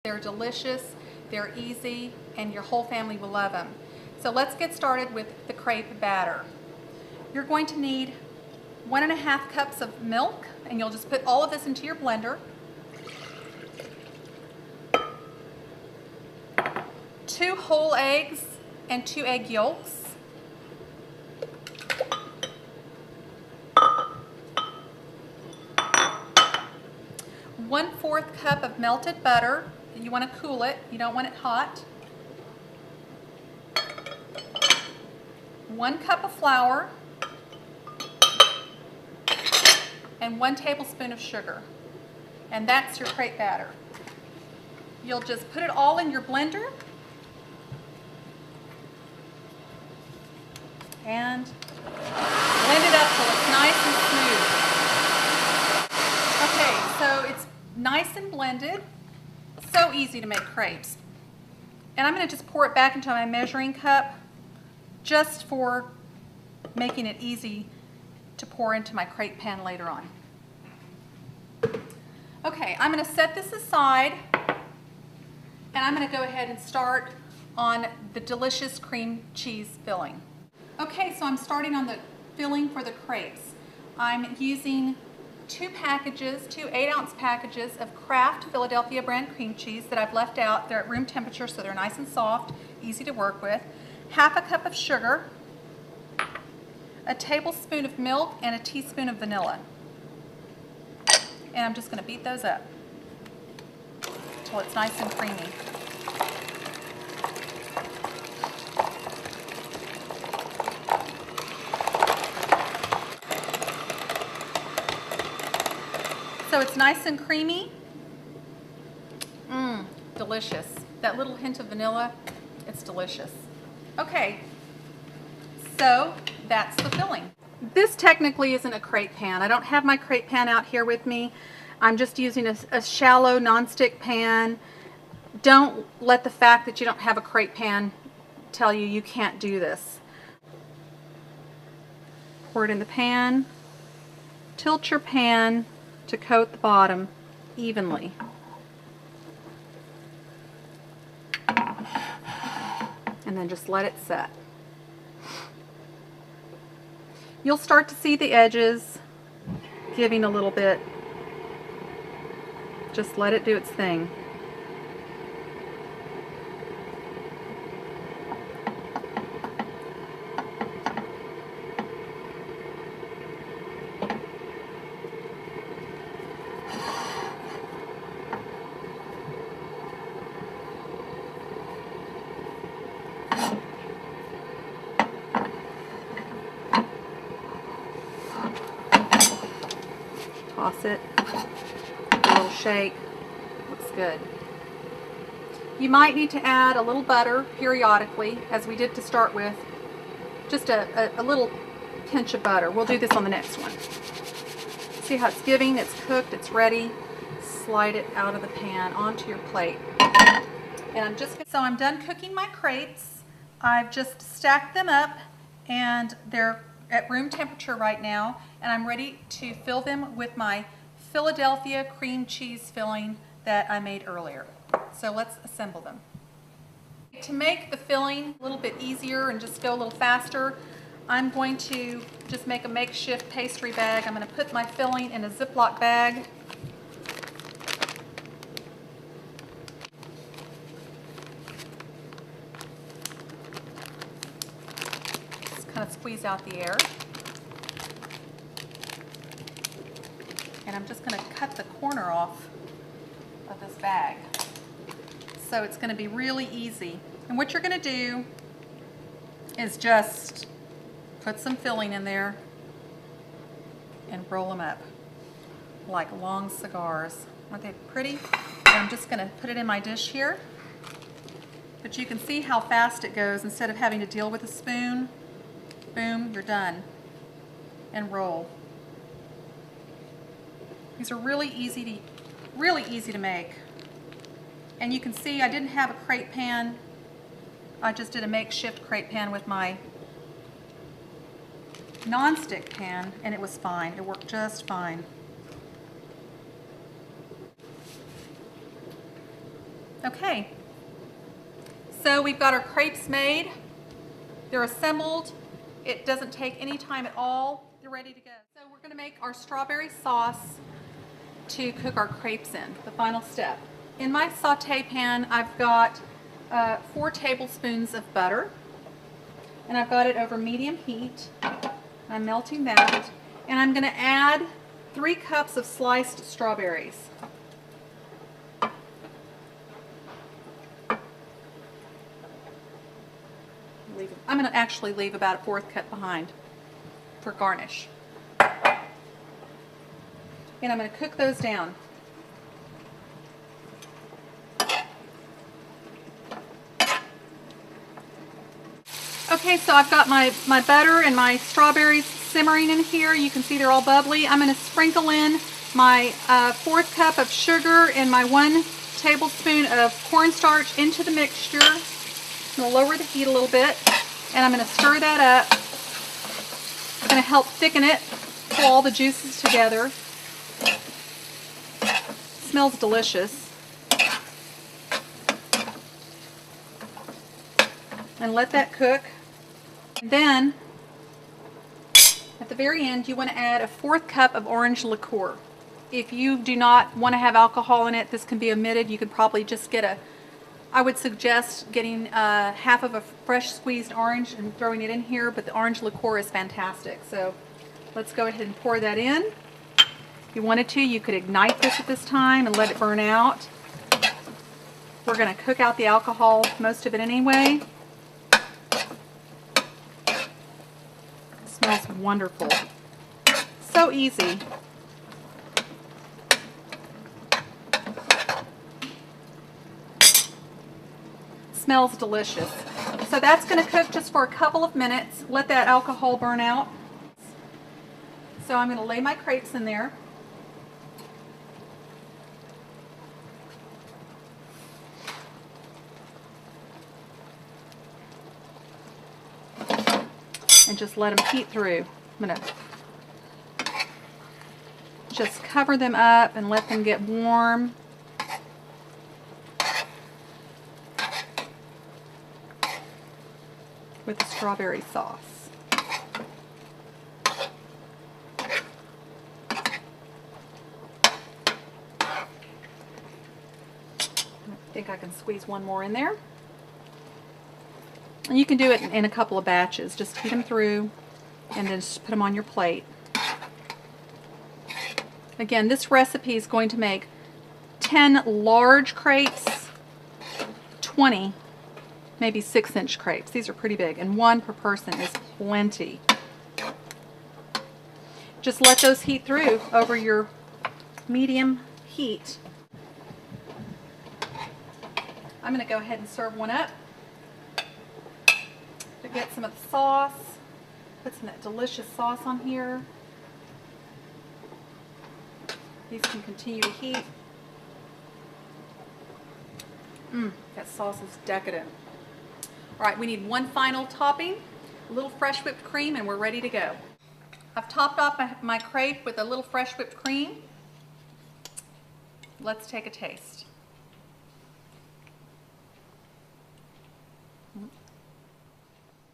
They're delicious, they're easy, and your whole family will love them. So let's get started with the crepe batter. You're going to need 1.5 cups of milk, and you'll just put all of this into your blender. 2 whole eggs and 2 egg yolks. 1/4 cup of melted butter. You want to cool it, you don't want it hot. 1 cup of flour and 1 tablespoon of sugar. And that's your crepe batter. You'll just put it all in your blender and blend it up till it's nice and smooth. Okay, so it's nice and blended. So easy to make crepes. And I'm going to just pour it back into my measuring cup just for making it easy to pour into my crepe pan later on. Okay, I'm going to set this aside and I'm going to go ahead and start on the delicious cream cheese filling. Okay, so I'm starting on the filling for the crepes. I'm using 2 8-ounce packages of Kraft Philadelphia brand cream cheese that I've left out. They're at room temperature, so they're nice and soft, easy to work with. 1/2 cup of sugar, a tablespoon of milk, and a teaspoon of vanilla. And I'm just going to beat those up until it's nice and creamy. So it's nice and creamy. Delicious. That little hint of vanilla, it's delicious. Okay, so that's the filling. This technically isn't a crepe pan. I don't have my crepe pan out here with me. I'm just using a shallow nonstick pan. Don't let the fact that you don't have a crepe pan tell you you can't do this. Pour it in the pan. Tilt your pan to coat the bottom evenly. And then just let it set. You'll start to see the edges giving a little bit. Just let it do its thing. Toss it, a little shake, looks good. You might need to add a little butter periodically, as we did to start with. Just a little pinch of butter. We'll do this on the next one. See how it's giving, it's cooked, it's ready. Slide it out of the pan onto your plate. And I'm done cooking my crepes. I've just stacked them up and they're at room temperature right now, and I'm ready to fill them with my Philadelphia cream cheese filling that I made earlier. So let's assemble them. To make the filling a little bit easier and just go a little faster, I'm going to just make a makeshift pastry bag. I'm going to put my filling in a Ziploc bag. Kind of squeeze out the air. And I'm just going to cut the corner off of this bag. So it's going to be really easy. And what you're going to do is just put some filling in there and roll them up like long cigars. Aren't they pretty? And I'm just going to put it in my dish here. But you can see how fast it goes. Instead of having to deal with a spoon, boom, you're done. And roll. These are really easy to make. And you can see I didn't have a crepe pan. I just did a makeshift crepe pan with my non-stick pan, and it was fine. It worked just fine. Okay, so we've got our crepes made. They're assembled. It doesn't take any time at all. They're ready to go. So we're going to make our strawberry sauce to cook our crepes in, the final step. In my saute pan, I've got 4 tablespoons of butter, and I've got it over medium heat. I'm melting that, and I'm going to add 3 cups of sliced strawberries. I'm going to actually leave about a 1/4 cup behind for garnish. And I'm going to cook those down. Okay, so I've got my butter and my strawberries simmering in here. You can see they're all bubbly. I'm going to sprinkle in my 1/4 cup of sugar and my 1 tablespoon of cornstarch into the mixture. I'm going to lower the heat a little bit, and I'm going to stir that up. It's going to help thicken it, pull all the juices together. Smells delicious. And let that cook. And then at the very end, you want to add a 1/4 cup of orange liqueur. If you do not want to have alcohol in it, this can be omitted. You could probably just get I would suggest getting half of a fresh squeezed orange and throwing it in here, but the orange liqueur is fantastic. So let's go ahead and pour that in. If you wanted to, you could ignite this at this time and let it burn out. We're going to cook out the alcohol, most of it anyway. It smells wonderful. So easy. Smells delicious. So that's going to cook just for a couple of minutes. Let that alcohol burn out. So I'm going to lay my crepes in there. And just let them heat through. I'm going to just cover them up and let them get warm. With the strawberry sauce. I think I can squeeze one more in there. And you can do it in a couple of batches. Just heat them through and then just put them on your plate. Again, this recipe is going to make 10 large crepes, 20 maybe 6-inch crepes. These are pretty big, and 1 per person is plenty. Just let those heat through over your medium heat. I'm going to go ahead and serve one up to get some of the sauce. Put some of that delicious sauce on here. These can continue to heat. That sauce is decadent. All right, we need one final topping, a little fresh whipped cream, and we're ready to go. I've topped off my crepe with a little fresh whipped cream. Let's take a taste.